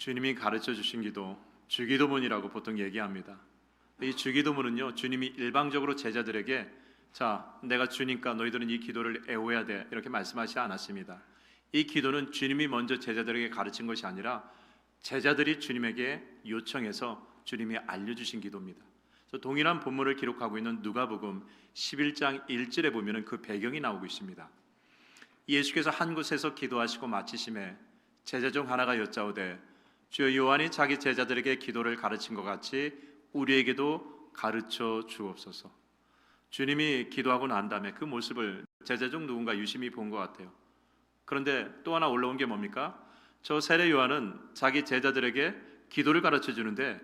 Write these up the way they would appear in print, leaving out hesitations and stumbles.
주님이 가르쳐 주신 기도, 주기도문이라고 보통 얘기합니다. 이 주기도문은요, 주님이 일방적으로 제자들에게 자, 내가 주니까 너희들은 이 기도를 애워야 돼 이렇게 말씀하시지 않았습니다. 이 기도는 주님이 먼저 제자들에게 가르친 것이 아니라 제자들이 주님에게 요청해서 주님이 알려주신 기도입니다. 그래서 동일한 본문을 기록하고 있는 누가복음 11장 1절에 보면 그 배경이 나오고 있습니다. 예수께서 한 곳에서 기도하시고 마치심에 제자 중 하나가 여짜오되 주여, 요한이 자기 제자들에게 기도를 가르친 것 같이 우리에게도 가르쳐 주옵소서. 주님이 기도하고 난 다음에 그 모습을 제자 중 누군가 유심히 본 것 같아요. 그런데 또 하나 올라온 게 뭡니까? 저 세례 요한은 자기 제자들에게 기도를 가르쳐 주는데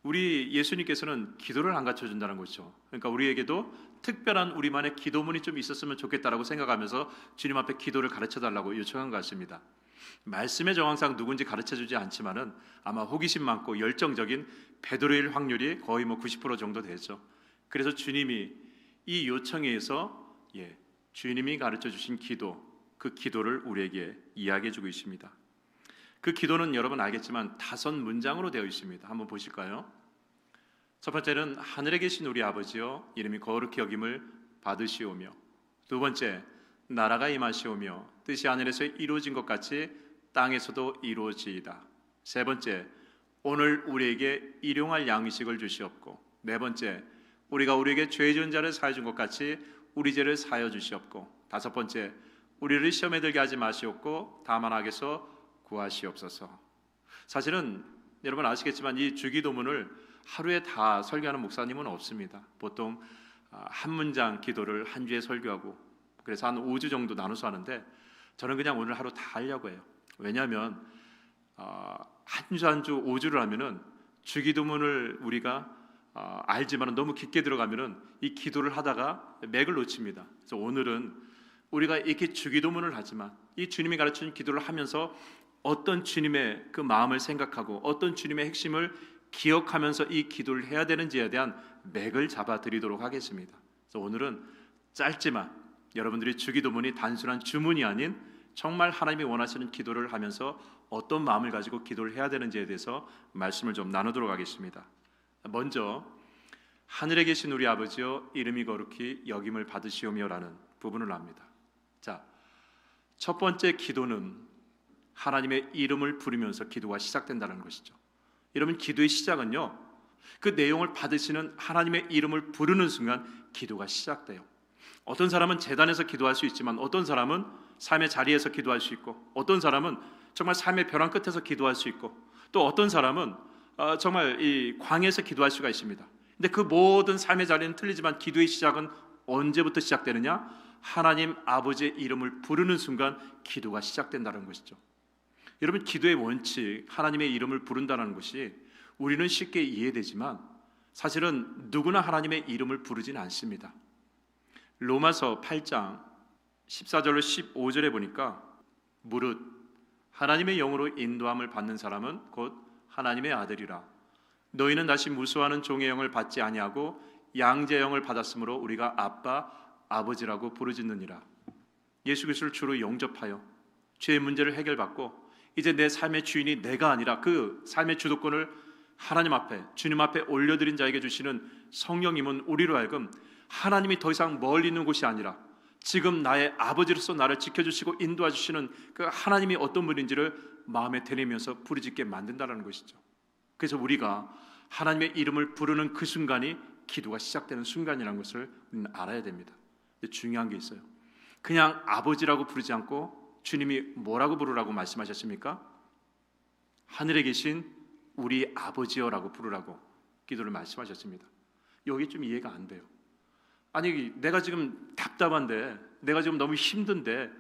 우리 예수님께서는 기도를 안 가르쳐 준다는 거죠. 그러니까 우리에게도 특별한 우리만의 기도문이 좀 있었으면 좋겠다라고 생각하면서 주님 앞에 기도를 가르쳐 달라고 요청한 것 같습니다. 말씀의 정황상 누군지 가르쳐 주지 않지만은 아마 호기심 많고 열정적인 베드로일 확률이 거의 90% 정도 되죠. 그래서 주님이 이 요청에 의해서 주님이 가르쳐 주신 기도, 그 기도를 우리에게 이야기해 주고 있습니다. 그 기도는 여러분 알겠지만 5문장으로 되어 있습니다. 한번 보실까요? 첫 번째는 하늘에 계신 우리 아버지여 이름이 거룩히 여김을 받으시오며, 두 번째 나라가 임하시오며 뜻이 하늘에서 이루어진 것 같이 땅에서도 이루어지이다. 세 번째 오늘 우리에게 일용할 양식을 주시옵고, 네 번째 우리가 우리에게 죄 지은 자를 사해 준 것 같이 우리 죄를 사하여 주시옵고, 다섯 번째 우리를 시험에 들게 하지 마시옵고 다만 악에서 구하시옵소서. 사실은 여러분 아시겠지만 이 주기도문을 하루에 다 설교하는 목사님은 없습니다. 보통 한 문장 기도를 한 주에 설교하고 그래서 한 5주 정도 나눠서 하는데 저는 그냥 오늘 하루 다 하려고 해요. 왜냐하면 한 주 한 주 5주를 하면은 주기도문을 우리가 알지만 너무 깊게 들어가면은 이 기도를 하다가 맥을 놓칩니다. 그래서 오늘은 우리가 이렇게 주기도문을 하지만 이 주님이 가르치는 기도를 하면서 어떤 주님의 그 마음을 생각하고 어떤 주님의 핵심을 기억하면서 이 기도를 해야 되는지에 대한 맥을 잡아드리도록 하겠습니다. 그래서 오늘은 짧지만 여러분들이 주기도문이 단순한 주문이 아닌 정말 하나님이 원하시는 기도를 하면서 어떤 마음을 가지고 기도를 해야 되는지에 대해서 말씀을 좀 나누도록 하겠습니다. 먼저 하늘에 계신 우리 아버지여 이름이 거룩히 여김을 받으시오며라는 부분을 합니다. 자, 첫 번째 기도는 하나님의 이름을 부르면서 기도가 시작된다는 것이죠. 여러분 기도의 시작은요, 그 내용을 받으시는 하나님의 이름을 부르는 순간 기도가 시작돼요. 어떤 사람은 제단에서 기도할 수 있지만 어떤 사람은 삶의 자리에서 기도할 수 있고 어떤 사람은 정말 삶의 벼랑 끝에서 기도할 수 있고 또 어떤 사람은 정말 이 광야에서 기도할 수가 있습니다. 근데 그 모든 삶의 자리는 틀리지만 기도의 시작은 언제부터 시작되느냐? 하나님 아버지의 이름을 부르는 순간 기도가 시작된다는 것이죠. 여러분 기도의 원칙, 하나님의 이름을 부른다는 것이 우리는 쉽게 이해되지만 사실은 누구나 하나님의 이름을 부르지는 않습니다. 로마서 8장 14절로 15절에 보니까 무릇 하나님의 영으로 인도함을 받는 사람은 곧 하나님의 아들이라. 너희는 다시 무수하는 종의 영을 받지 아니하고 양자의 영을 받았으므로 우리가 아빠 아버지라고 부르짖느니라. 예수 그리스도를 주로 영접하여 죄의 문제를 해결받고 이제 내 삶의 주인이 내가 아니라 그 삶의 주도권을 하나님 앞에 주님 앞에 올려드린 자에게 주시는 성령님은 우리로 하여금 하나님이 더 이상 멀리 있는 곳이 아니라 지금 나의 아버지로서 나를 지켜주시고 인도해 주시는 그 하나님이 어떤 분인지를 마음에 되뇌면서 부르짖게 만든다는 것이죠. 그래서 우리가 하나님의 이름을 부르는 그 순간이 기도가 시작되는 순간이라는 것을 우리는 알아야 됩니다. 근데 중요한 게 있어요. 그냥 아버지라고 부르지 않고 주님이 뭐라고 부르라고 말씀하셨습니까? 하늘에 계신 우리 아버지여라고 부르라고 기도를 말씀하셨습니다. 여기 좀 이해가 안 돼요. 아니 내가 지금 답답한데 내가 지금 너무 힘든데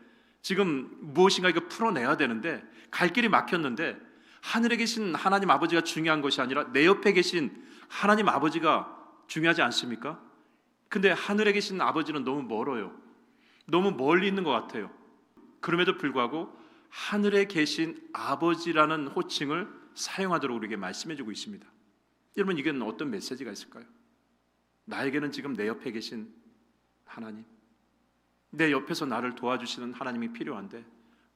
지금 무엇인가 이거 풀어내야 되는데 갈 길이 막혔는데 하늘에 계신 하나님 아버지가 중요한 것이 아니라 내 옆에 계신 하나님 아버지가 중요하지 않습니까? 근데 하늘에 계신 아버지는 너무 멀어요. 너무 멀리 있는 것 같아요. 그럼에도 불구하고 하늘에 계신 아버지라는 호칭을 사용하도록 우리에게 말씀해주고 있습니다. 여러분 이게는 어떤 메시지가 있을까요? 나에게는 지금 내 옆에 계신 하나님, 내 옆에서 나를 도와주시는 하나님이 필요한데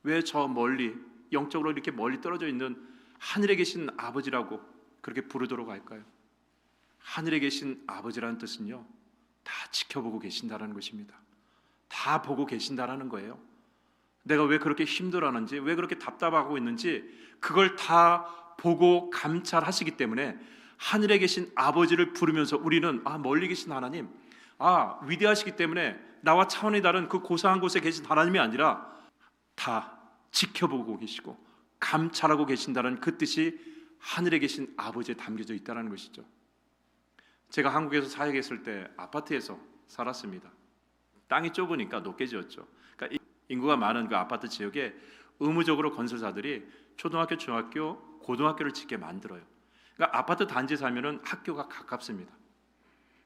왜 저 멀리 영적으로 이렇게 멀리 떨어져 있는 하늘에 계신 아버지라고 그렇게 부르도록 할까요? 하늘에 계신 아버지라는 뜻은요, 다 지켜보고 계신다라는 것입니다. 다 보고 계신다라는 거예요. 내가 왜 그렇게 힘들어하는지, 왜 그렇게 답답하고 있는지 그걸 다 보고 감찰하시기 때문에 하늘에 계신 아버지를 부르면서 우리는 멀리 계신 하나님, 위대하시기 때문에 나와 차원이 다른 그 고상한 곳에 계신 하나님이 아니라 다 지켜보고 계시고 감찰하고 계신다는 그 뜻이 하늘에 계신 아버지에 담겨져 있다는 것이죠. 제가 한국에서 사역했을 때 아파트에서 살았습니다. 땅이 좁으니까 높게 지었죠. 그러니까 인구가 많은 그 아파트 지역에 의무적으로 건설사들이 초등학교, 중학교, 고등학교를 짓게 만들어요. 그러니까 아파트 단지에 살면은 학교가 가깝습니다.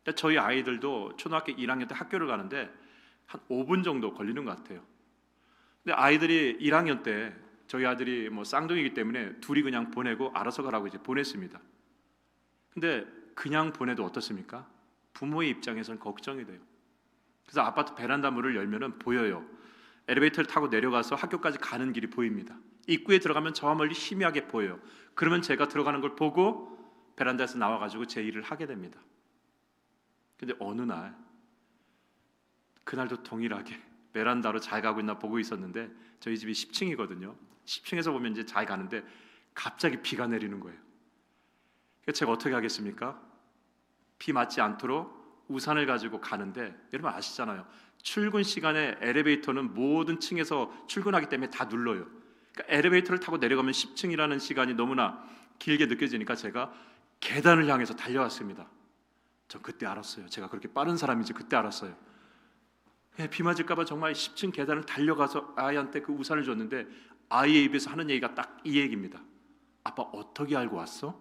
그러니까 저희 아이들도 초등학교 1학년 때 학교를 가는데 한 5분 정도 걸리는 것 같아요. 근데 아이들이 1학년 때 저희 아들이 쌍둥이기 때문에 둘이 그냥 보내고 알아서 가라고 이제 보냈습니다. 근데 그냥 보내도 어떻습니까? 부모의 입장에서는 걱정이 돼요. 그래서 아파트 베란다 문을 열면은 보여요. 엘리베이터를 타고 내려가서 학교까지 가는 길이 보입니다. 입구에 들어가면 저 멀리 희미하게 보여요. 그러면 제가 들어가는 걸 보고 베란다에서 나와가지고 제 일을 하게 됩니다. 근데 어느 날, 그날도 동일하게 베란다로 잘 가고 있나 보고 있었는데 저희 집이 10층이거든요. 10층에서 보면 이제 잘 가는데 갑자기 비가 내리는 거예요. 그래서 제가 어떻게 하겠습니까? 비 맞지 않도록 우산을 가지고 가는데, 여러분 아시잖아요. 출근 시간에 엘리베이터는 모든 층에서 출근하기 때문에 다 눌러요. 그러니까 엘리베이터를 타고 내려가면 10층이라는 시간이 너무나 길게 느껴지니까 제가 계단을 향해서 달려왔습니다. 전 그때 알았어요. 제가 그렇게 빠른 사람인지 그때 알았어요. 비 맞을까 봐 정말 10층 계단을 달려가서 아이한테 그 우산을 줬는데 아이의 입에서 하는 얘기가 딱 이 얘기입니다. 아빠 어떻게 알고 왔어?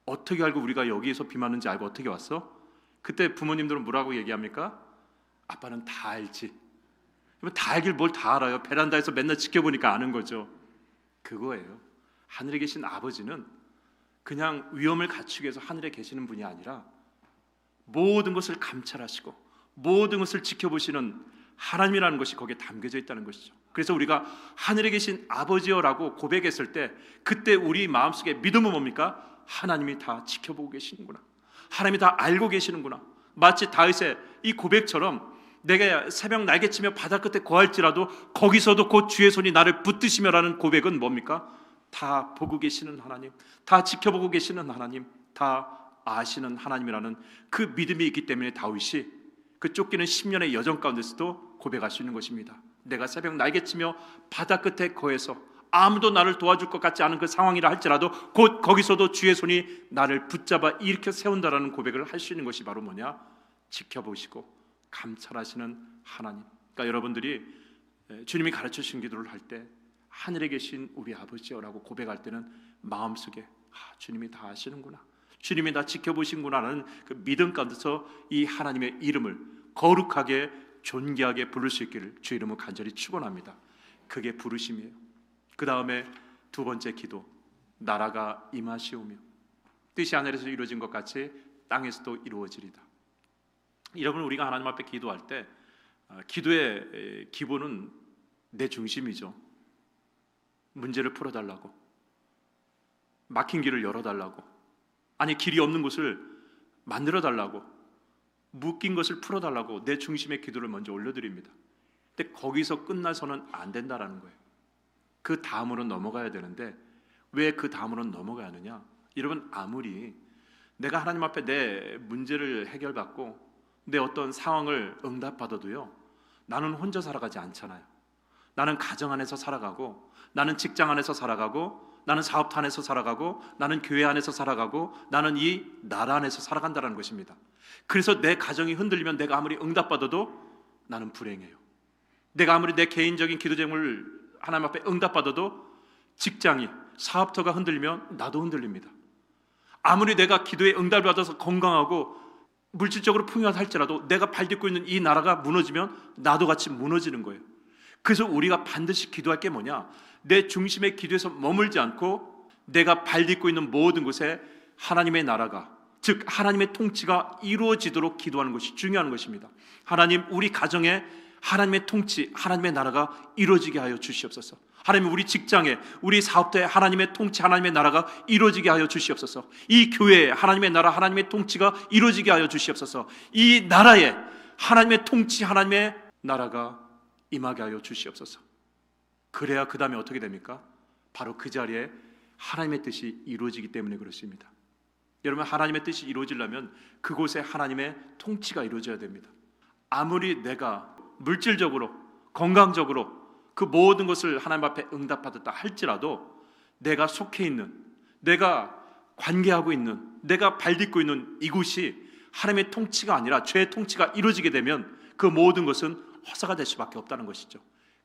어떻게 알고 우리가 여기에서 비 맞는지 알고 어떻게 왔어? 그때 부모님들은 뭐라고 얘기합니까? 아빠는 다 알지. 다 알길 뭘 다 알아요. 베란다에서 맨날 지켜보니까 아는 거죠. 그거예요. 하늘에 계신 아버지는 그냥 위험을 갖추기 위해서 하늘에 계시는 분이 아니라 모든 것을 감찰하시고 모든 것을 지켜보시는 하나님이라는 것이 거기에 담겨져 있다는 것이죠. 그래서 우리가 하늘에 계신 아버지여라고 고백했을 때 그때 우리 마음속에 믿음은 뭡니까? 하나님이 다 지켜보고 계시는구나, 하나님이 다 알고 계시는구나. 마치 다윗의 이 고백처럼 내가 새벽 날개치며 바다 끝에 거할지라도 거기서도 곧 주의 손이 나를 붙드시며라는 고백은 뭡니까? 다 보고 계시는 하나님, 다 지켜보고 계시는 하나님, 다 아시는 하나님이라는 그 믿음이 있기 때문에 다윗이 그 쫓기는 10년의 여정 가운데서도 고백할 수 있는 것입니다. 내가 새벽 날개치며 바다 끝에 거해서 아무도 나를 도와줄 것 같지 않은 그 상황이라 할지라도 곧 거기서도 주의 손이 나를 붙잡아 일으켜 세운다라는 고백을 할 수 있는 것이 바로 뭐냐? 지켜보시고 감찰하시는 하나님. 그러니까 여러분들이 주님이 가르쳐 주신 기도를 할 때 하늘에 계신 우리 아버지여라고 고백할 때는 마음속에 주님이 다 아시는구나, 주님이 다 지켜보신구나라는 그 믿음 가운데서 이 하나님의 이름을 거룩하게 존귀하게 부를 수 있기를 주 이름으로 간절히 축원합니다. 그게 부르심이에요. 그 다음에 두 번째 기도, 나라가 임하시오며 뜻이 하늘에서 이루어진 것 같이 땅에서도 이루어지리다. 여러분, 우리가 하나님 앞에 기도할 때 기도의 기본은 내 중심이죠. 문제를 풀어달라고, 막힌 길을 열어달라고, 아니 길이 없는 곳을 만들어달라고, 묶인 것을 풀어달라고 내 중심의 기도를 먼저 올려드립니다. 근데 거기서 끝나서는 안 된다라는 거예요. 그 다음으로 넘어가야 되는데 왜 그 다음으로 넘어가야 하느냐? 여러분, 아무리 내가 하나님 앞에 내 문제를 해결받고 내 어떤 상황을 응답받아도요, 나는 혼자 살아가지 않잖아요. 나는 가정 안에서 살아가고, 나는 직장 안에서 살아가고, 나는 사업터 안에서 살아가고, 나는 교회 안에서 살아가고, 나는 이 나라 안에서 살아간다는 것입니다. 그래서 내 가정이 흔들리면 내가 아무리 응답받아도 나는 불행해요. 내가 아무리 내 개인적인 기도 제목을 하나님 앞에 응답받아도 직장이, 사업터가 흔들리면 나도 흔들립니다. 아무리 내가 기도에 응답을 받아서 건강하고 물질적으로 풍요하다 할지라도 내가 발딛고 있는 이 나라가 무너지면 나도 같이 무너지는 거예요. 그래서 우리가 반드시 기도할 게 뭐냐? 내 중심의 기도에서 머물지 않고 내가 발딛고 있는 모든 곳에 하나님의 나라가, 즉 하나님의 통치가 이루어지도록 기도하는 것이 중요한 것입니다. 하나님, 우리 가정에 하나님의 통치, 하나님의 나라가 이루어지게 하여 주시옵소서. 하나님, 우리 직장에, 우리 사업터에 하나님의 통치, 하나님의 나라가 이루어지게 하여 주시옵소서. 이 교회에 하나님의 나라, 하나님의 통치가 이루어지게 하여 주시옵소서. 이 나라에 하나님의 통치, 하나님의 나라가 임하게 하여 주시옵소서. 그래야 그 다음에 어떻게 됩니까? 바로 그 자리에 하나님의 뜻이 이루어지기 때문에 그렇습니다. 여러분, 하나님의 뜻이 이루어지려면 그곳에 하나님의 통치가 이루어져야 됩니다. 아무리 내가 물질적으로, 건강적으로 그 모든 것을 하나님 앞에 응답받았다 할지라도 내가 속해 있는, 내가 관계하고 있는, 내가 발딛고 있는 이곳이 하나님의 통치가 아니라 죄의 통치가 이루어지게 되면 그 모든 것은 허사가 될 수밖에 없다는 것이죠.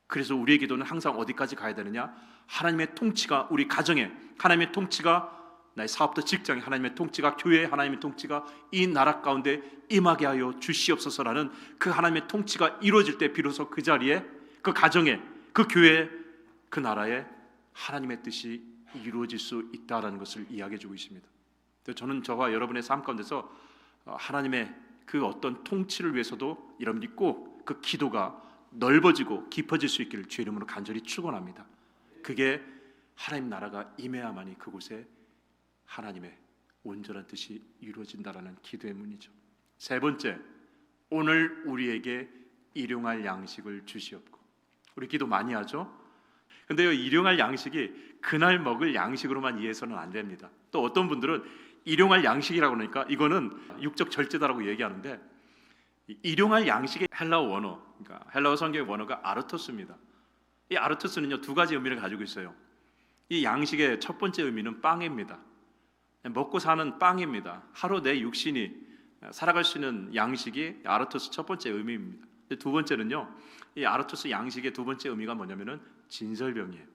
그래서 우리의 기도는 항상 어디까지 가야 되느냐? 하나님의 통치가 우리 가정에, 하나님의 통치가 나의 사업터, 직장에, 하나님의 통치가 교회에, 하나님의 통치가 이 나라 가운데 임하게 하여 주시옵소서라는 그 하나님의 통치가 이루어질 때 비로소 그 자리에, 그 가정에, 그 교회에, 그 나라에 하나님의 뜻이 이루어질 수 있다라는 것을 이야기해 주고 있습니다. 저는 저와 여러분의 삶 가운데서 하나님의 그 어떤 통치를 위해서도 여러분이 꼭 그 기도가 넓어지고 깊어질 수 있기를 주의 이름으로 간절히 축원합니다. 그게 하나님 나라가 임해야만이 그곳에 하나님의 온전한 뜻이 이루어진다라는 기도의 문이죠. 세 번째, 오늘 우리에게 일용할 양식을 주시옵고. 우리 기도 많이 하죠? 근데요, 일용할 양식이 그날 먹을 양식으로만 이해해서는 안 됩니다. 또 어떤 분들은 일용할 양식이라고 하니까 이거는 육적 절제다라고 얘기하는데, 일용할 양식의 헬라어 원어, 그러니까 헬라어 성경의 원어가 아르토스입니다. 이 아르토스는요, 두 가지 의미를 가지고 있어요. 이 양식의 첫 번째 의미는 빵입니다. 먹고 사는 빵입니다. 하루 내 육신이 살아갈 수 있는 양식이 아르토스 첫 번째 의미입니다. 두 번째는요, 이 아르토스 양식의 두 번째 의미가 뭐냐면은 진설병이에요.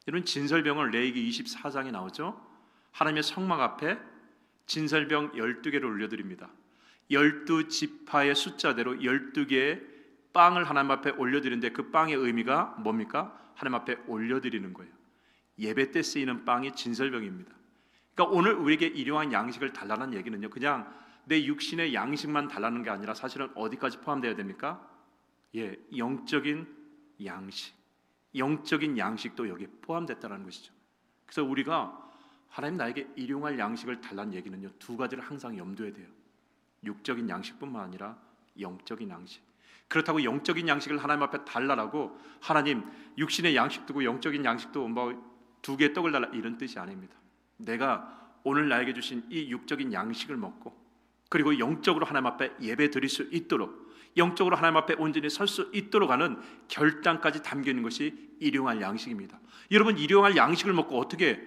이런 진설병을 레위기 24장에 나오죠. 하나님의 성막 앞에 진설병 12개를 올려드립니다. 12지파의 숫자대로 12개의 빵을 하나님 앞에 올려드리는데 그 빵의 의미가 뭡니까? 하나님 앞에 올려드리는 거예요. 예배 때 쓰이는 빵이 진설병입니다. 그러니까 오늘 우리에게 일용한 양식을 달라는 얘기는요, 그냥 내 육신의 양식만 달라는 게 아니라 사실은 어디까지 포함되어야 됩니까? 영적인 양식, 영적인 양식도 여기에 포함됐다는 것이죠. 그래서 우리가 하나님 나에게 일용할 양식을 달라는 얘기는요, 두 가지를 항상 염두에 둬요. 육적인 양식뿐만 아니라 영적인 양식. 그렇다고 영적인 양식을 하나님 앞에 달라라고 하나님 육신의 양식도 영적인 양식도 뭐 두 개의 떡을 달라 이런 뜻이 아닙니다. 내가 오늘 나에게 주신 이 육적인 양식을 먹고 그리고 영적으로 하나님 앞에 예배 드릴 수 있도록, 영적으로 하나님 앞에 온전히 설 수 있도록 하는 결단까지 담겨 있는 것이 일용할 양식입니다. 여러분, 일용할 양식을 먹고 어떻게,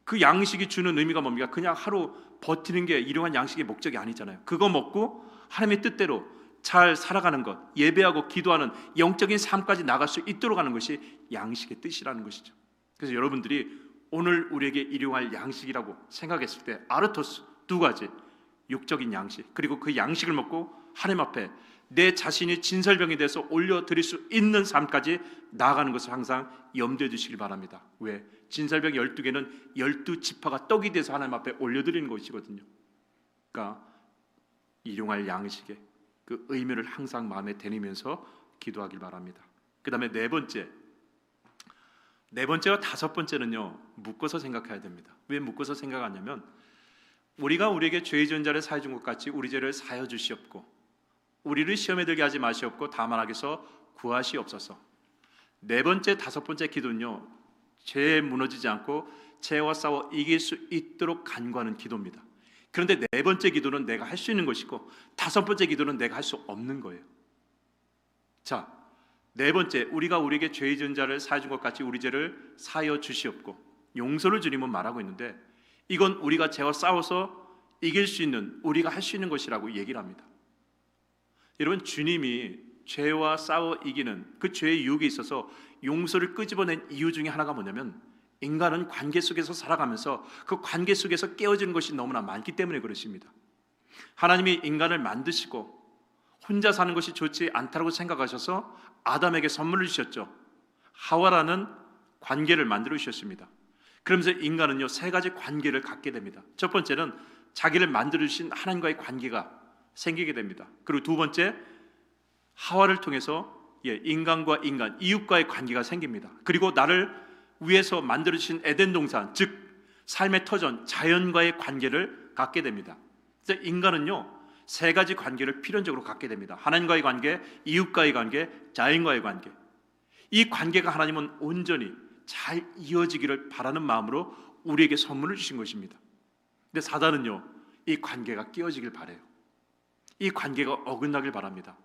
그 양식이 주는 의미가 뭡니까? 그냥 하루 버티는 게 일용할 양식의 목적이 아니잖아요. 그거 먹고 하나님의 뜻대로 잘 살아가는 것, 예배하고 기도하는 영적인 삶까지 나갈 수 있도록 하는 것이 양식의 뜻이라는 것이죠. 그래서 여러분들이 오늘 우리에게 일용할 양식이라고 생각했을 때 아르토스 두 가지, 육적인 양식, 그리고 그 양식을 먹고 하나님 앞에 내 자신이 진설병이 돼서 올려드릴 수 있는 삶까지 나아가는 것을 항상 염두에 두시길 바랍니다. 왜? 진설병 12개는 12지파가 떡이 돼서 하나님 앞에 올려드리는 것이거든요. 그러니까 일용할 양식의 그 의미를 항상 마음에 대니면서 기도하길 바랍니다. 그 다음에 네 번째와 다섯 번째는요, 묶어서 생각해야 됩니다. 왜 묶어서 생각하냐면, 우리가 우리에게 죄의 전자를 사해 준 것 같이 우리 죄를 사여 주시옵고 우리를 시험에 들게 하지 마시옵고 다만 악에서 구하시옵소서. 네 번째, 다섯 번째 기도는요, 죄에 무너지지 않고 죄와 싸워 이길 수 있도록 간구하는 기도입니다. 그런데 네 번째 기도는 내가 할 수 있는 것이고 다섯 번째 기도는 내가 할 수 없는 거예요. 자, 네 번째, 우리가 우리에게 죄의 전자를 사해 준 것 같이 우리 죄를 사여 주시옵고 용서를 주님은 말하고 있는데, 이건 우리가 죄와 싸워서 이길 수 있는, 우리가 할 수 있는 것이라고 얘기를 합니다. 여러분, 주님이 죄와 싸워 이기는 그 죄의 유혹에 있어서 용서를 끄집어낸 이유 중에 하나가 뭐냐면, 인간은 관계 속에서 살아가면서 그 관계 속에서 깨어지는 것이 너무나 많기 때문에 그렇습니다. 하나님이 인간을 만드시고 혼자 사는 것이 좋지 않다고 생각하셔서 아담에게 선물을 주셨죠. 하와라는 관계를 만들어 주셨습니다. 그러면서 인간은요, 세 가지 관계를 갖게 됩니다. 첫 번째는 자기를 만들어 주신 하나님과의 관계가 생기게 됩니다. 그리고 두 번째, 하와를 통해서 인간과 인간, 이웃과의 관계가 생깁니다. 그리고 나를 위해서 만들어주신 에덴 동산, 즉 삶의 터전, 자연과의 관계를 갖게 됩니다. 인간은요, 세 가지 관계를 필연적으로 갖게 됩니다. 하나님과의 관계, 이웃과의 관계, 자연과의 관계. 이 관계가 하나님은 온전히 잘 이어지기를 바라는 마음으로 우리에게 선물을 주신 것입니다. 근데 사단은요, 이 관계가 깨어지길 바라요. 이 관계가 어긋나길 바랍니다.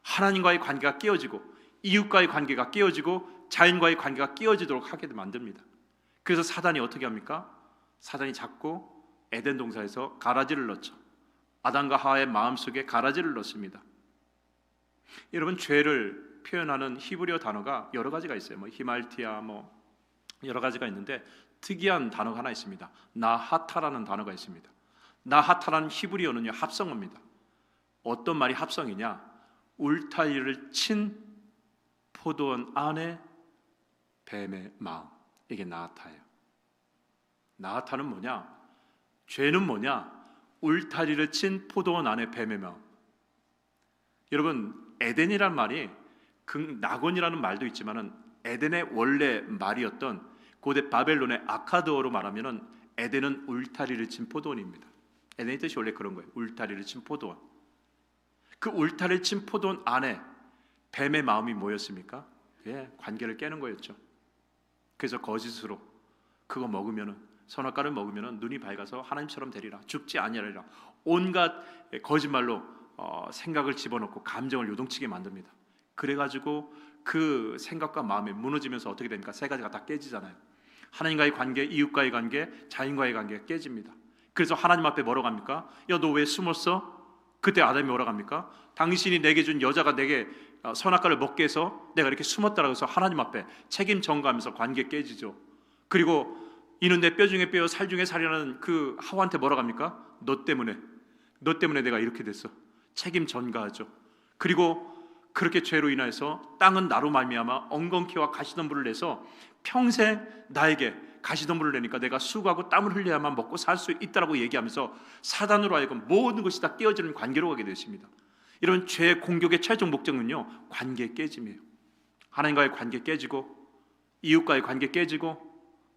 하나님과의 관계가 깨어지고 이웃과의 관계가 깨어지고 자연과의 관계가 깨어지도록 하게 만듭니다. 그래서 사단이 어떻게 합니까? 사단이 자꾸 에덴 동산에서 가라지를 넣죠. 아담과 하와의 마음속에 가라지를 넣습니다. 여러분, 죄를 표현하는 히브리어 단어가 여러 가지가 있어요. 히말티아 여러 가지가 있는데 특이한 단어가 하나 있습니다. 나하타라는 단어가 있습니다. 나하타라는 히브리어는요, 합성어입니다. 어떤 말이 합성이냐? 울타리를 친 포도원 안에 뱀의 마음, 이게 나하타예요. 나하타는 뭐냐? 죄는 뭐냐? 울타리를 친 포도원 안에 뱀의 마음. 여러분, 에덴이란 말이 낙원이라는 말도 있지만은 에덴의 원래 말이었던 고대 바벨론의 아카드어로 말하면은 에덴은 울타리를 친 포도원입니다. 에덴의 뜻이 원래 그런 거예요. 울타리를 친 포도원. 그 울타리를 친 포도원 안에 뱀의 마음이 뭐였습니까? 관계를 깨는 거였죠. 그래서 거짓으로 그거 먹으면은, 선악과를 먹으면은 눈이 밝아서 하나님처럼 되리라, 죽지 아니하리라, 온갖 거짓말로 생각을 집어넣고 감정을 요동치게 만듭니다. 그래가지고 그 생각과 마음이 무너지면서 어떻게 됩니까? 세 가지가 다 깨지잖아요. 하나님과의 관계, 이웃과의 관계, 자연과의 관계가 깨집니다. 그래서 하나님 앞에 뭐라고 합니까? 야, 너 왜 숨었어? 그때 아담이 뭐라고 합니까? 당신이 내게 준 여자가 내게 선악과를 먹게 해서 내가 이렇게 숨었다라고 해서 하나님 앞에 책임 전가하면서 관계 깨지죠. 그리고 이는 내 뼈 중에 뼈, 살 중에 살이라는 그 하와한테 뭐라고 합니까? 너 때문에 내가 이렇게 됐어. 책임 전가하죠. 그리고 그렇게 죄로 인해서 땅은 나로 말미암아 엉겅퀴와 가시덤불을 내서 평생 나에게 가시덤불을 내니까 내가 수고하고 땀을 흘려야만 먹고 살 수 있다라고 얘기하면서 사단으로 하여금 모든 것이 다 깨어지는 관계로 가게 되십니다. 이런 죄의 공격의 최종 목적은요, 관계 깨짐이에요. 하나님과의 관계 깨지고, 이웃과의 관계 깨지고,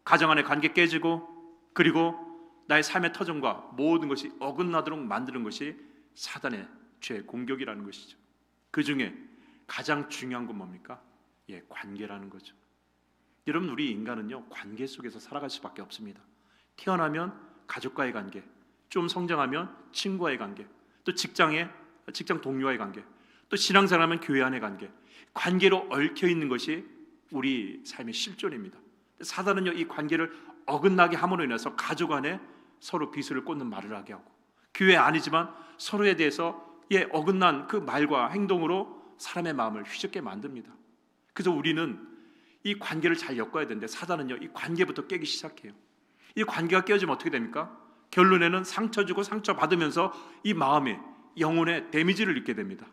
가정 안의 관계 깨지고, 그리고 나의 삶의 터전과 모든 것이 어긋나도록 만드는 것이 사단의 죄 공격이라는 것이죠. 그 중에 가장 중요한 건 뭡니까? 관계라는 거죠. 여러분, 우리 인간은요, 관계 속에서 살아갈 수밖에 없습니다. 태어나면 가족과의 관계, 좀 성장하면 친구와의 관계, 또 직장 동료와의 관계, 또 신앙생활하면 교회 안의 관계, 관계로 얽혀 있는 것이 우리 삶의 실존입니다. 사단은요, 이 관계를 어긋나게 함으로 인해서 가족 안에 서로 비수를 꽂는 말을 하게 하고, 교회 아니지만 서로에 대해서 어긋난 그 말과 행동으로 사람의 마음을 휘젓게 만듭니다. 그래서 우리는 이 관계를 잘 엮어야 되는데 사단은요, 이 관계부터 깨기 시작해요. 이 관계가 깨어지면 어떻게 됩니까? 결론에는 상처 주고 상처 받으면서 이 마음에, 영혼에 데미지를 입게 됩니다.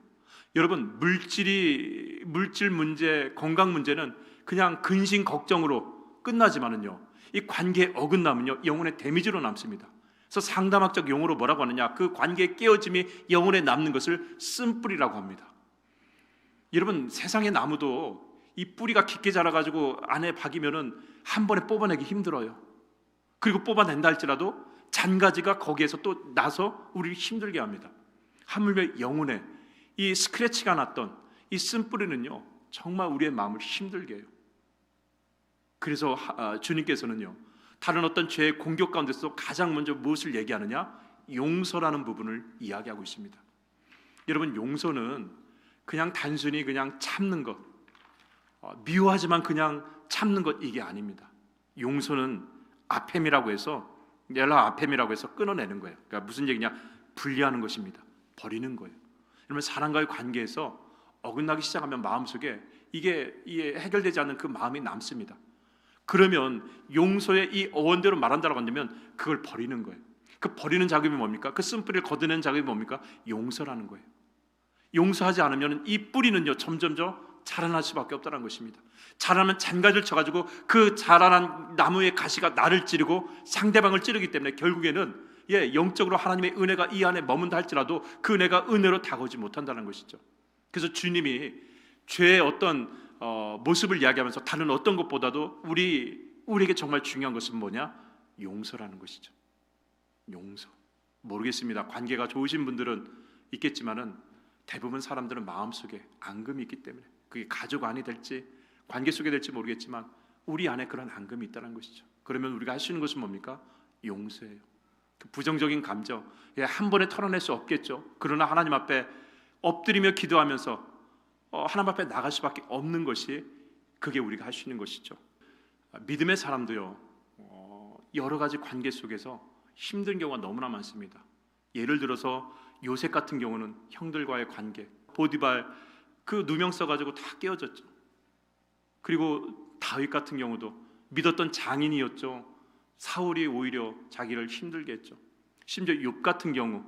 여러분, 물질 문제, 건강 문제는 그냥 근심 걱정으로 끝나지만은요, 이 관계의 어긋남은요, 영혼의 데미지로 남습니다. 그래서 상담학적 용어로 뭐라고 하느냐? 그 관계의 깨어짐이 영혼에 남는 것을 쓴뿌리라고 합니다. 여러분, 세상의 나무도 이 뿌리가 깊게 자라가지고 안에 박이면은 한 번에 뽑아내기 힘들어요. 그리고 뽑아낸다 할지라도 잔가지가 거기에서 또 나서 우리를 힘들게 합니다. 하물며 영혼에 이 스크래치가 났던 이 쓴뿌리는요, 정말 우리의 마음을 힘들게 해요. 그래서 주님께서는요, 다른 어떤 죄의 공격 가운데서 가장 먼저 무엇을 얘기하느냐? 용서라는 부분을 이야기하고 있습니다. 여러분, 용서는 그냥 단순히 그냥 참는 것, 미워하지만 그냥 참는 것, 이게 아닙니다. 용서는 아팸이라고 해서, 아팸이라고 해서 끊어내는 거예요. 그러니까 무슨 얘기냐? 분리하는 것입니다. 버리는 거예요. 여러분, 사람과의 관계에서 어긋나기 시작하면 마음속에 이게 해결되지 않는 그 마음이 남습니다. 그러면 용서의 이 어원대로 말한다고 한다면 그걸 버리는 거예요. 그 버리는 작업이 뭡니까? 그 쓴뿌리를 걷어내는 작업이 뭡니까? 용서라는 거예요. 용서하지 않으면 이 뿌리는요, 점점점 자라날 수밖에 없다는 것입니다. 자라면 잔가지를 쳐가지고 그 자라난 나무의 가시가 나를 찌르고 상대방을 찌르기 때문에 결국에는 영적으로 하나님의 은혜가 이 안에 머문다 할지라도 그 은혜가 은혜로 다가오지 못한다는 것이죠. 그래서 주님이 죄의 어떤 모습을 이야기하면서 다른 어떤 것보다도 우리에게 정말 중요한 것은 뭐냐? 용서라는 것이죠. 용서. 모르겠습니다. 관계가 좋으신 분들은 있겠지만은 대부분 사람들은 마음속에 앙금이 있기 때문에, 그게 가족 안이 될지 관계 속에 될지 모르겠지만 우리 안에 그런 앙금이 있다는 것이죠. 그러면 우리가 할 수 있는 것은 뭡니까? 용서예요. 그 부정적인 감정 한 번에 털어낼 수 없겠죠. 그러나 하나님 앞에 엎드리며 기도하면서 하나님 앞에 나갈 수밖에 없는 것이, 그게 우리가 할 수 있는 것이죠. 믿음의 사람도요, 여러 가지 관계 속에서 힘든 경우가 너무나 많습니다. 예를 들어서 요셉 같은 경우는 형들과의 관계, 보디발 그 누명 써가지고 다 깨어졌죠. 그리고 다윗 같은 경우도 믿었던 장인이었죠. 사울이 오히려 자기를 힘들게 했죠. 심지어 욥 같은 경우,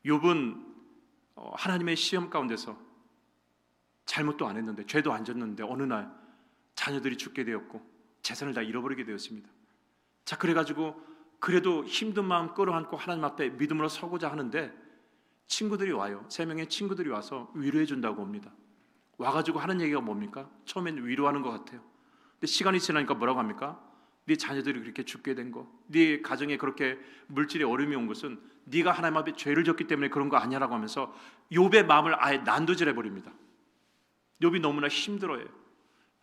욥은 하나님의 시험 가운데서 잘못도 안 했는데, 죄도 안 졌는데 어느 날 자녀들이 죽게 되었고 재산을 다 잃어버리게 되었습니다. 자, 그래가지고 그래도 힘든 마음 끌어안고 하나님 앞에 믿음으로 서고자 하는데 친구들이 와요. 3명의 친구들이 와서 위로해 준다고 옵니다. 와가지고 하는 얘기가 뭡니까? 처음엔 위로하는 것 같아요. 근데 시간이 지나니까 뭐라고 합니까? 네 자녀들이 그렇게 죽게 된 거, 네 가정에 그렇게 물질의 어려움이 온 것은 네가 하나님 앞에 죄를 졌기 때문에 그런 거 아니야라고 하면서 욥의 마음을 아예 난도질해 버립니다. 욥이 너무나 힘들어해요.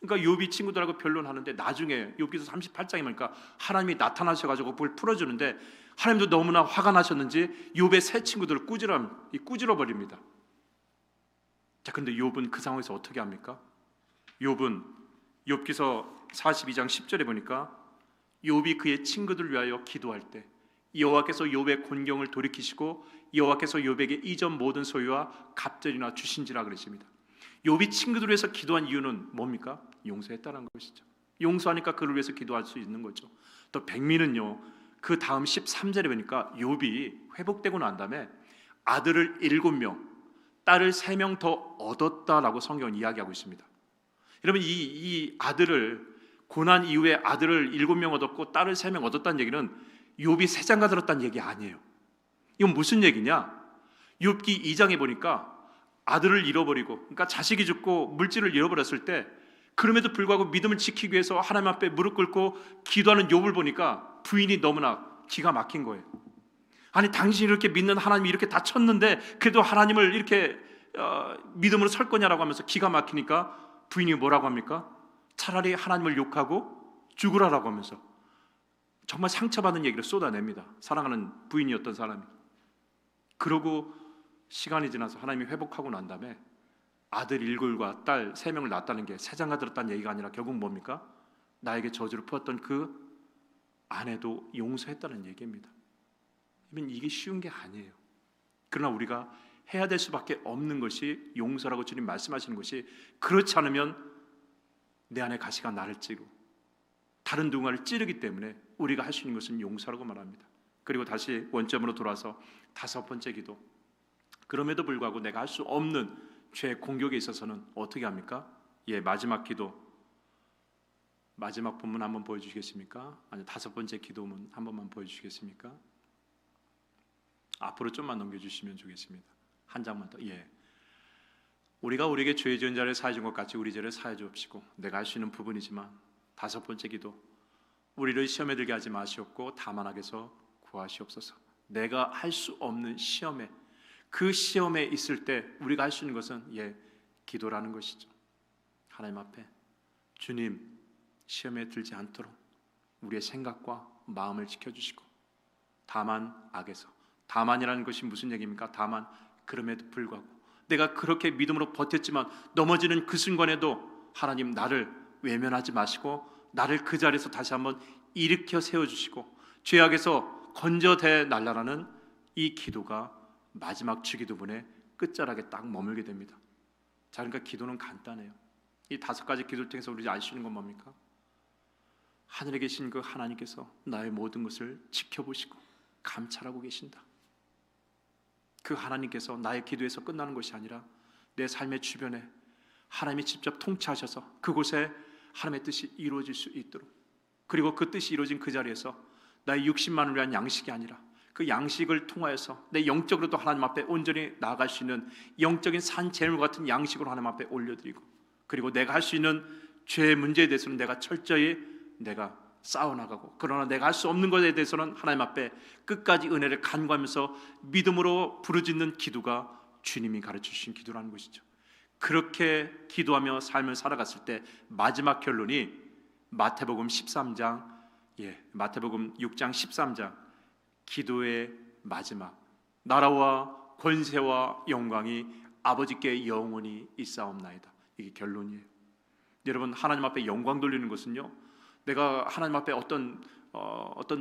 그러니까 욥이 친구들하고 변론하는데 나중에 욥기서 38장에 보니까 하나님이 나타나셔가지고 그걸 풀어주는데, 하나님도 너무나 화가 나셨는지 욥의 세 친구들을 꾸질러 버립니다. 자, 근데 욥은 그 상황에서 어떻게 합니까? 욥은 욥기서 42장 10절에 보니까 욥이 그의 친구들을 위하여 기도할 때 여호와께서 욥의 곤경을 돌이키시고 여호와께서 욥에게 이전 모든 소유와 갑절이나 주신지라 그러십니다. 욥이 친구들을 위해서 기도한 이유는 뭡니까? 용서했다는 것이죠. 용서하니까 그를 위해서 기도할 수 있는 거죠. 또 백미는요, 그 다음 13절에 보니까 욥이 회복되고 난 다음에 아들을 7명, 딸을 3명 더 얻었다라고 성경은 이야기하고 있습니다. 여러분, 이 아들을, 고난 이후에 아들을 7명 얻었고 딸을 3명 얻었다는 얘기는 욥이 세장가 들었다는 얘기 아니에요. 이건 무슨 얘기냐? 욥기 2장에 보니까 아들을 잃어버리고, 그러니까 자식이 죽고 물질을 잃어버렸을 때 그럼에도 불구하고 믿음을 지키기 위해서 하나님 앞에 무릎 꿇고 기도하는 욥을 보니까 부인이 너무나 기가 막힌 거예요. 아니, 당신이 이렇게 믿는 하나님이 이렇게 다 쳤는데 그래도 하나님을 이렇게 믿음으로 설 거냐라고 하면서 기가 막히니까 부인이 뭐라고 합니까? 차라리 하나님을 욕하고 죽으라라고 하면서 정말 상처받는 얘기를 쏟아냅니다. 사랑하는 부인이었던 사람이. 그러고 시간이 지나서 하나님이 회복하고 난 다음에 아들 7과 딸 3명을 낳았다는 게 세장가 들었다는 얘기가 아니라 결국 뭡니까? 나에게 저주를 부었던 그 아내도 용서했다는 얘기입니다. 이게 쉬운 게 아니에요. 그러나 우리가 해야 될 수밖에 없는 것이 용서라고 주님 말씀하시는 것이, 그렇지 않으면 내 안에 가시가 나를 찌르고 다른 누군가를 찌르기 때문에 우리가 할 수 있는 것은 용서라고 말합니다. 그리고 다시 원점으로 돌아서 5번째 기도. 그럼에도 불구하고 내가 할 수 없는 죄 공격에 있어서는 어떻게 합니까? 마지막 기도, 마지막 본문 한번 보여주시겠습니까? 아니, 5번째 기도문 한 번만 보여주시겠습니까? 앞으로 좀만 넘겨주시면 좋겠습니다. 한 장만 더. 우리가 우리에게 죄 지은 자를 사해 준 것 같이 우리 죄를 사해 주옵시고, 내가 할 수 있는 부분이지만 5번째 기도, 우리를 시험에 들게 하지 마시옵고 다만 악에서 구하시옵소서. 내가 할 수 없는 시험에, 그 시험에 있을 때 우리가 할 수 있는 것은 기도라는 것이죠. 하나님 앞에 주님, 시험에 들지 않도록 우리의 생각과 마음을 지켜주시고, 다만 악에서, 다만이라는 것이 무슨 얘기입니까? 다만 그럼에도 불구하고 내가 그렇게 믿음으로 버텼지만 넘어지는 그 순간에도 하나님, 나를 외면하지 마시고 나를 그 자리에서 다시 한번 일으켜 세워주시고 죄악에서 건져대 날라라는 이 기도가 마지막 주기도문의 끝자락에 딱 머물게 됩니다. 자, 그러니까 기도는 간단해요. 이 5가지 기도를 통해서 우리 알 수 있는 건 뭡니까? 하늘에 계신 그 하나님께서 나의 모든 것을 지켜보시고 감찰하고 계신다. 그 하나님께서 나의 기도에서 끝나는 것이 아니라 내 삶의 주변에 하나님이 직접 통치하셔서 그곳에 하나님의 뜻이 이루어질 수 있도록, 그리고 그 뜻이 이루어진 그 자리에서 나의 육신만을 위한 양식이 아니라 그 양식을 통하여서 내 영적으로도 하나님 앞에 온전히 나아갈 수 있는 영적인 산 재물 같은 양식으로 하나님 앞에 올려드리고, 그리고 내가 할 수 있는 죄 문제에 대해서는 내가 철저히 내가 싸워나가고, 그러나 내가 할 수 없는 것에 대해서는 하나님 앞에 끝까지 은혜를 간구하면서 믿음으로 부르짖는 기도가 주님이 가르쳐주신 기도라는 것이죠. 그렇게 기도하며 삶을 살아갔을 때 마지막 결론이 마태복음 13장, 마태복음 6장 13장, 기도의 마지막, 나라와 권세와 영광이 아버지께 영원히 있사옵나이다. 이게 결론이에요. 여러분, 하나님 앞에 영광 돌리는 것은요, 내가 하나님 앞에 어떤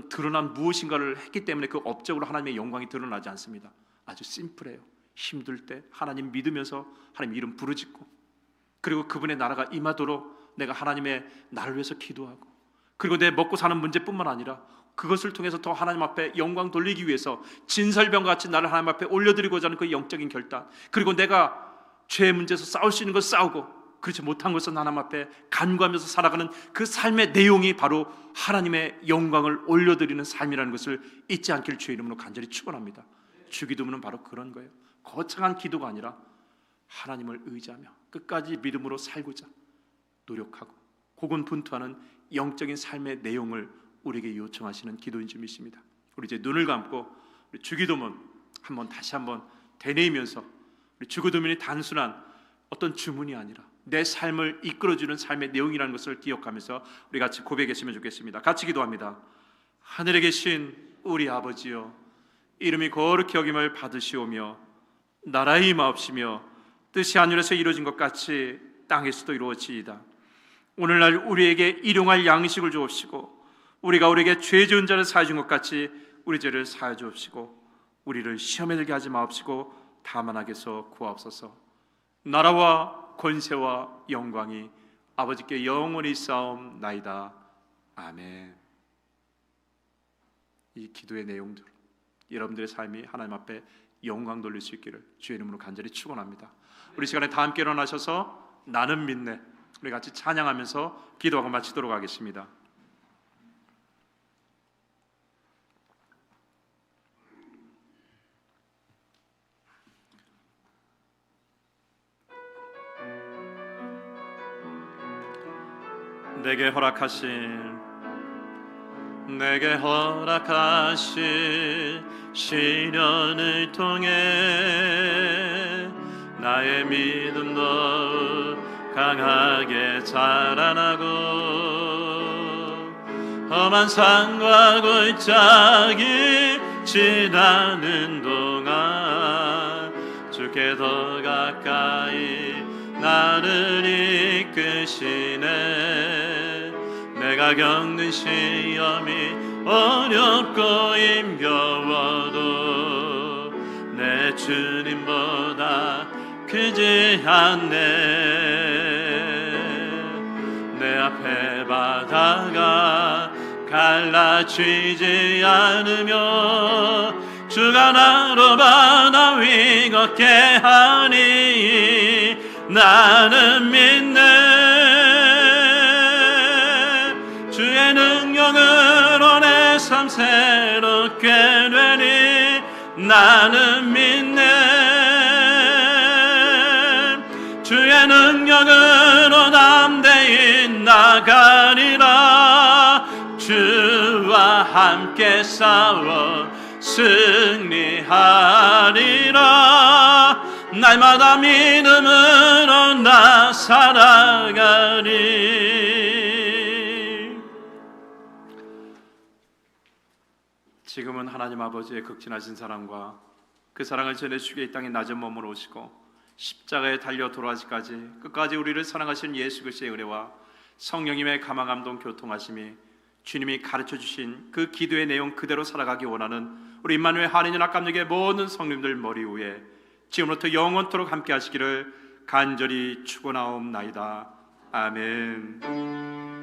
드러난 무엇인가를 했기 때문에 그 업적으로 하나님의 영광이 드러나지 않습니다. 아주 심플해요. 힘들 때 하나님 믿으면서 하나님 이름 부르짖고, 그리고 그분의 나라가 임하도록 내가 하나님의 나를 위해서 기도하고, 그리고 내 먹고 사는 문제뿐만 아니라 그것을 통해서 더 하나님 앞에 영광 돌리기 위해서 진설병같이 나를 하나님 앞에 올려드리고자 하는 그 영적인 결단, 그리고 내가 죄의 문제에서 싸울 수 있는 것 싸우고, 그렇지 못한 것은 하나님 앞에 간구하면서 살아가는 그 삶의 내용이 바로 하나님의 영광을 올려드리는 삶이라는 것을 잊지 않기를 주의 이름으로 간절히 축원합니다. 주기도문은 바로 그런 거예요. 거창한 기도가 아니라 하나님을 의지하며 끝까지 믿음으로 살고자 노력하고 고군분투하는 영적인 삶의 내용을 우리에게 요청하시는 기도인 줄 믿습니다. 우리 이제 눈을 감고 우리 주기도문 다시 한번 되뇌이면서, 우리 주기도문이 단순한 어떤 주문이 아니라 내 삶을 이끌어주는 삶의 내용이라는 것을 기억하면서 우리 같이 고백했으면 좋겠습니다. 같이 기도합니다. 하늘에 계신 우리 아버지여, 이름이 거룩히 여김을 받으시오며 나라의 임하옵시며 뜻이 하늘에서 이루어진 것 같이 땅에서도 이루어지이다. 오늘날 우리에게 일용할 양식을 주옵시고, 우리가 우리에게 죄 지은 자를 사해 준 것 같이 우리 죄를 사해 주옵시고, 우리를 시험에 들게 하지 마옵시고 다만 악에서 구하옵소서. 나라와 권세와 영광이 아버지께 영원히 있사옵나이다. 아멘. 이 기도의 내용들, 여러분들의 삶이 하나님 앞에 영광 돌릴 수 있기를 주의 이름으로 간절히 축원합니다. 우리 시간에 다 함께 일어나셔서 나는 믿네, 우리 같이 찬양하면서 기도하고 마치도록 하겠습니다. 내게 허락하신 시련을 통해 나의 믿음도 강하게 자라나고, 험한 산과 골짜기 지나는 동안 주께 더 가까이 나를 이끄시네. 내가 겪는 시험이 어렵고 힘겨워도 내 주님보다 크지 않네. 내 앞에 바다가 갈라지지 않으며 주가 나로 바다 위 걷게 하니 나는 믿네. 주의 능력으로 내 삶 새롭게 되니 나는 믿네. 주의 능력으로 담대히 나가리라. 주와 함께 싸워 승리하리라. 날마다 믿음으로 나 살아가리. 지금은 하나님 아버지의 극진하신 사랑과 그 사랑을 전해주기에 이 땅에 낮은 몸으로 오시고 십자가에 달려 돌아가시까지 끝까지 우리를 사랑하신 예수 그리스도의 은혜와 성령님의 감화감동 교통하심이 주님이 가르쳐주신 그 기도의 내용 그대로 살아가기 원하는 우리 임마누엘 한인연 학감역의 모든 성님들 머리 위에 지금부터 영원토록 함께 하시기를 간절히 축원하옵나이다. 아멘.